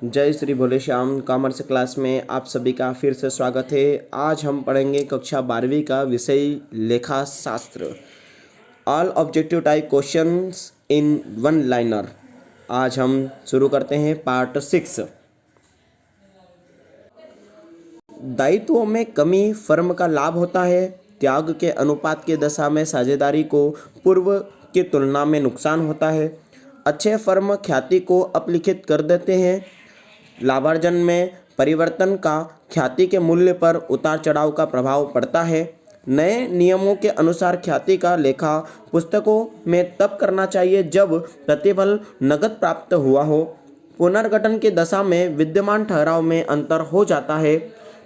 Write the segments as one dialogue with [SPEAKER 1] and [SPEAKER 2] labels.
[SPEAKER 1] जय श्री भोले Shyam. Commerce class में आप सभी का फिर से स्वागत है। आज हम पढ़ेंगे कक्षा 12वीं का विषय लेखा शास्त्र, all objective type questions in one liner. आज हम शुरू करते हैं पार्ट 6। दायित्वों में कमी फर्म का लाभ होता है। त्याग के अनुपात की दशा में साझेदारी को पूर्व की तुलना में नुकसान होता है। अच्छे फर्म ख्याति को अपलिखित कर देते हैं। लाभार्जन में परिवर्तन का ख्याति के मूल्य पर उतार चढ़ाव का प्रभाव पड़ता है। नए नियमों के अनुसार ख्याति का लेखा पुस्तकों में तब करना चाहिए जब प्रतिफल नकद प्राप्त हुआ हो। पुनर्गठन की दशा में विद्यमान ठहराव में अंतर हो जाता है।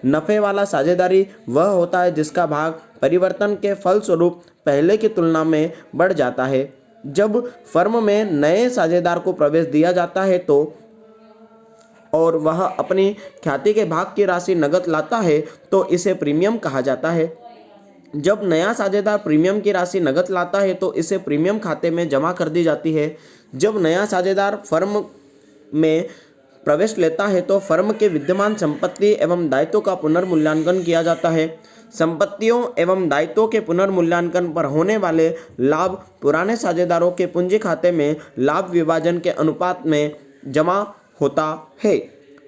[SPEAKER 1] नफे वाला साझेदारी वह होता है जिसका भाग परिवर्तन के फलस्वरूप पहले की तुलना में बढ़ जाता है। जब फर्म में नए साझेदार को प्रवेश दिया जाता है और वह अपनी ख्याति के भाग की राशि नकद लाता है तो इसे प्रीमियम कहा जाता है। जब नया साझेदार प्रीमियम की राशि नकद लाता है तो इसे प्रीमियम खाते में जमा कर दी जाती है। जब नया साझेदार फर्म में प्रवेश लेता है तो फर्म के विद्यमान संपत्ति एवं दायित्वों का पुनर्मूल्यांकन किया जाता है। संपत्तियों एवं दायित्वों के पुनर्मूल्यांकन पर होने वाले लाभ पुराने साझेदारों के पूंजी खाते में लाभ विभाजन के अनुपात में जमा होता है।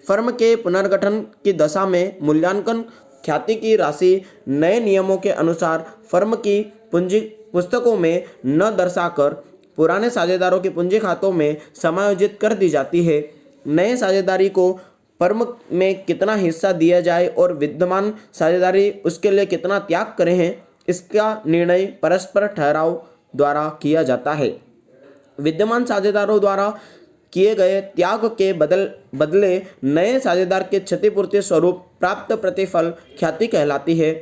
[SPEAKER 1] फर्म के पुनर्गठन की दशा में मूल्यांकन ख्याति की राशि नए नियमों के अनुसार फर्म की पूंजी पुस्तकों में न दर्शाकर पुराने साझेदारों के पूंजी खातों में समायोजित कर दी जाती है। नए साझेदारी को फर्म में कितना हिस्सा दिया जाए और विद्यमान साझेदारी उसके लिए कितना त्याग करे हैं, इसका निर्णय परस्पर ठहराव द्वारा किया जाता है। विद्यमान साझेदारों द्वारा किए गए त्याग के बदले नए साझेदार के क्षतिपूर्ति स्वरूप प्राप्त प्रतिफल ख्याति कहलाती है।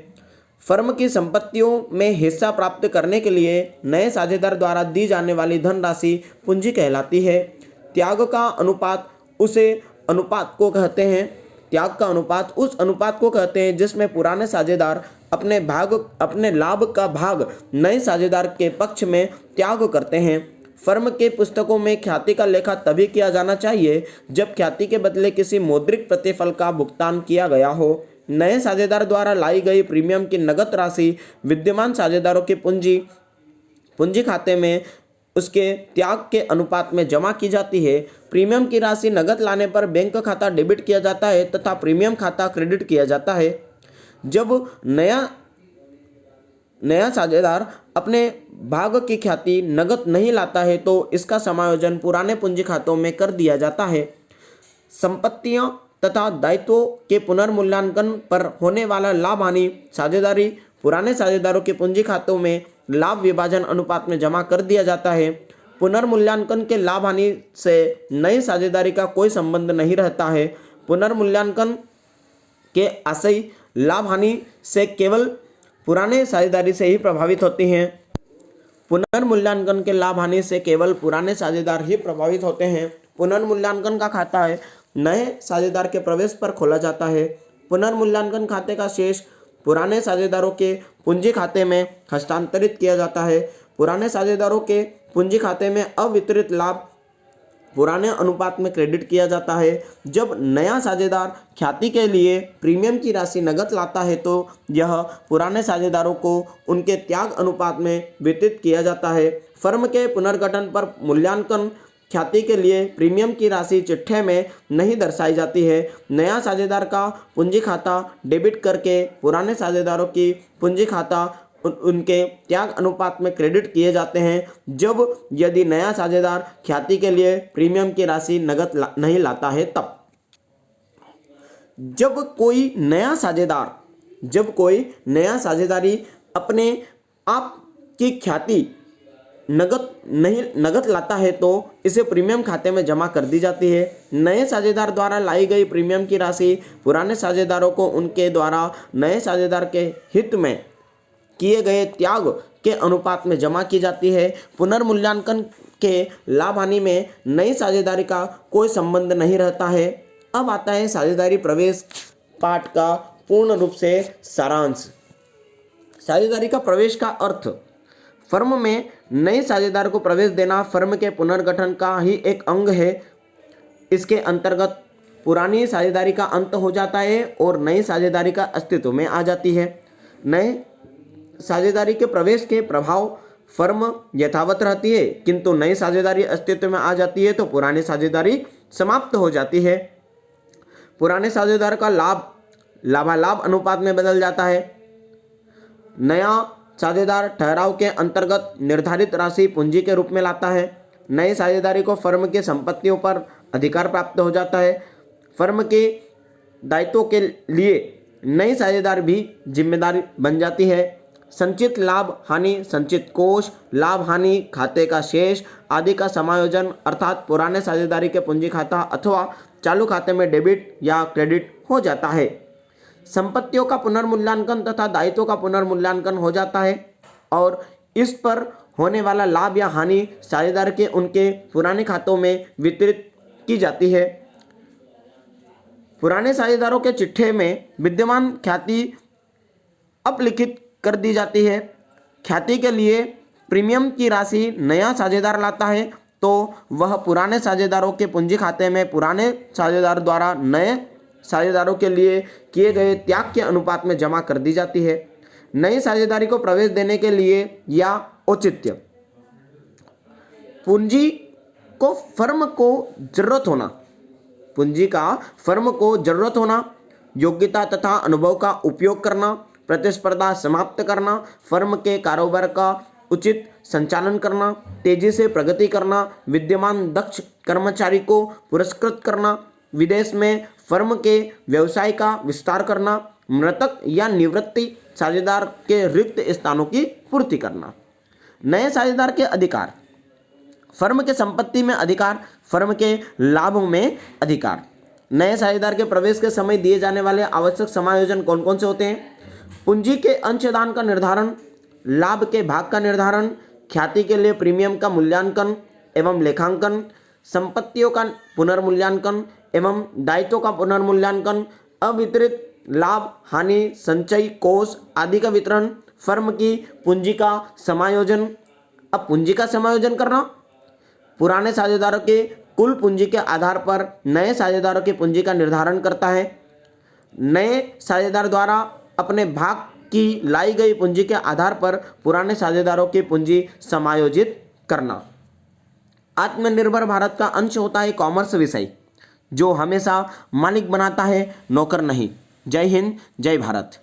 [SPEAKER 1] फर्म की संपत्तियों में हिस्सा प्राप्त करने के लिए नए साझेदार द्वारा दी जाने वाली धनराशि पूंजी कहलाती है। त्याग का अनुपात उसे अनुपात को कहते हैं। त्याग का अनुपात उस अनुपात को कहते हैं जिसमें पुराने साझेदार अपने लाभ का भाग नए साझेदार के पक्ष में त्याग करते हैं। फर्म के पुस्तकों में ख्याति का लेखा तभी किया जाना चाहिए जब ख्याति के बदले किसी मौद्रिक प्रतिफल का भुगतान किया गया हो। नए साझेदार द्वारा लाई गई प्रीमियम की नकद राशि विद्यमान साझेदारों के पूंजी खाते में उसके त्याग के अनुपात में जमा की जाती है। प्रीमियम की राशि नकद लाने पर बैंक खाता डेबिट किया जाता है तथा प्रीमियम खाता क्रेडिट किया जाता है। जब नया साझेदार अपने भाग की ख्याति नकद नहीं लाता है तो इसका समायोजन पुराने पूंजी खातों में कर दिया जाता है। संपत्तियों तथा दायित्वों के पुनर्मूल्यांकन पर होने वाला लाभ हानि साझेदारी पुराने साझेदारों के पूंजी खातों में लाभ विभाजन अनुपात में जमा कर दिया जाता है। पुनर्मूल्यांकन के लाभ हानि से नई साझेदारी का कोई संबंध नहीं रहता है। पुनर्मूल्यांकन के आशय लाभ हानि से केवल पुराने साझेदारी से ही प्रभावित होती हैं। पुनर्मूल्यांकन के लाभ हानि से केवल पुराने साझेदार ही प्रभावित होते हैं। पुनर्मूल्यांकन का खाता है नए साझेदार के प्रवेश पर खोला जाता है। पुनर्मूल्यांकन खाते का शेष पुराने साझेदारों के पूंजी खाते में हस्तांतरित किया जाता है। पुराने साझेदारों के पूंजी खाते में अवितरित लाभ पुराने अनुपात में क्रेडिट किया जाता है। जब नया साझेदार ख्याति के लिए प्रीमियम की राशि नकद लाता है तो यह पुराने साझेदारों को उनके त्याग अनुपात में वितरित किया जाता है। फर्म के पुनर्गठन पर मूल्यांकन ख्याति के लिए प्रीमियम की राशि चिट्ठे में नहीं दर्शाई जाती है। नया साझेदार का पूंजी खाता डेबिट करके पुराने साझेदारों की पूंजी खाता उनके त्याग अनुपात में क्रेडिट किए जाते हैं जब यदि नया साझेदार ख्याति के लिए प्रीमियम की राशि नकद नहीं लाता है तब। जब कोई नया साझेदारी अपने आप की ख्याति नकद लाता है तो इसे प्रीमियम खाते में जमा कर दी जाती है। नए साझेदार द्वारा लाई गई प्रीमियम की राशि पुराने साझेदारों को उनके द्वारा नए साझेदार के हित में किए गए त्याग के अनुपात में जमा की जाती है। पुनर्मूल्यांकन के लाभ हानि में नई साझेदारी का कोई संबंध नहीं रहता है। अब आता है साझेदारी प्रवेश पाठ का पूर्ण रूप से सारांश। साझेदारी का प्रवेश का अर्थ फर्म में नए साझेदार को प्रवेश देना फर्म के पुनर्गठन का ही एक अंग है। इसके अंतर्गत पुरानी साझेदारी का अंत हो जाता है और नई साझेदारी का अस्तित्व में आ जाती है। नए साझेदारी के प्रवेश के प्रभाव फर्म यथावत रहती है, किंतु नई साझेदारी अस्तित्व में आ जाती है तो पुरानी साझेदारी समाप्त हो जाती है। पुराने साझेदार का लाभ लाभालाभ अनुपात में बदल जाता है। नया साझेदार ठहराव के अंतर्गत निर्धारित राशि पूंजी के रूप में लाता है। नई साझेदारी को फर्म के संपत्तियों पर अधिकार प्राप्त हो जाता है। फर्म के दायित्वों के लिए नई साझेदार भी जिम्मेदार बन जाती है। संचित लाभ हानि, संचित कोष, लाभ हानि खाते का शेष आदि का समायोजन अर्थात पुराने साझेदारी के पूंजी खाता अथवा चालू खाते में डेबिट या क्रेडिट हो जाता है। संपत्तियों का पुनर्मूल्यांकन तथा दायित्वों का पुनर्मूल्यांकन हो जाता है और इस पर होने वाला लाभ या हानि साझेदार के उनके पुराने खातों में वितरित की जाती है। पुराने साझेदारों के चिट्ठे में विद्यमान ख्याति अपलिखित कर दी जाती है। ख्याति के लिए प्रीमियम की राशि नया साझेदार लाता है तो वह पुराने साझेदारों के पूंजी खाते में पुराने साझेदार द्वारा नए साझेदारों के लिए किए गए त्याग के अनुपात में जमा कर दी जाती है। नई साझेदारी को प्रवेश देने के लिए या औचित्य पूंजी को फर्म को जरूरत होना, पूंजी का फर्म को जरूरत होना, योग्यता तथा अनुभव का उपयोग करना, प्रतिस्पर्धा समाप्त करना, फर्म के कारोबार का उचित संचालन करना, तेजी से प्रगति करना, विद्यमान दक्ष कर्मचारी को पुरस्कृत करना, विदेश में फर्म के व्यवसाय का विस्तार करना, मृतक या निवृत्ति साझेदार के रिक्त स्थानों की पूर्ति करना। नए साझेदार के अधिकार, फर्म के संपत्ति में अधिकार, फर्म के लाभों में अधिकार। नए साझेदार के प्रवेश के समय दिए जाने वाले आवश्यक समायोजन कौन कौन से होते हैं? पूंजी के अंशदान का निर्धारण, लाभ के भाग का निर्धारण, ख्याति के लिए प्रीमियम का मूल्यांकन एवं लेखांकन, संपत्तियों का पुनर्मूल्यांकन एवं दायित्वों का पुनर्मूल्यांकन, अवितरित लाभ हानि संचयी कोष आदि का वितरण, फर्म की पूंजी का समायोजन। अब पूंजी का समायोजन करना पुराने साझेदारों के कुल पूंजी के आधार पर नए साझेदारों की पूंजी का निर्धारण करता है। नए साझेदार द्वारा अपने भाग की लाई गई पूंजी के आधार पर पुराने साझेदारों की पूंजी समायोजित करना। आत्मनिर्भर भारत का अंश होता है कॉमर्स विषय, जो हमेशा मालिक बनाता है, नौकर नहीं। जय हिंद, जय भारत।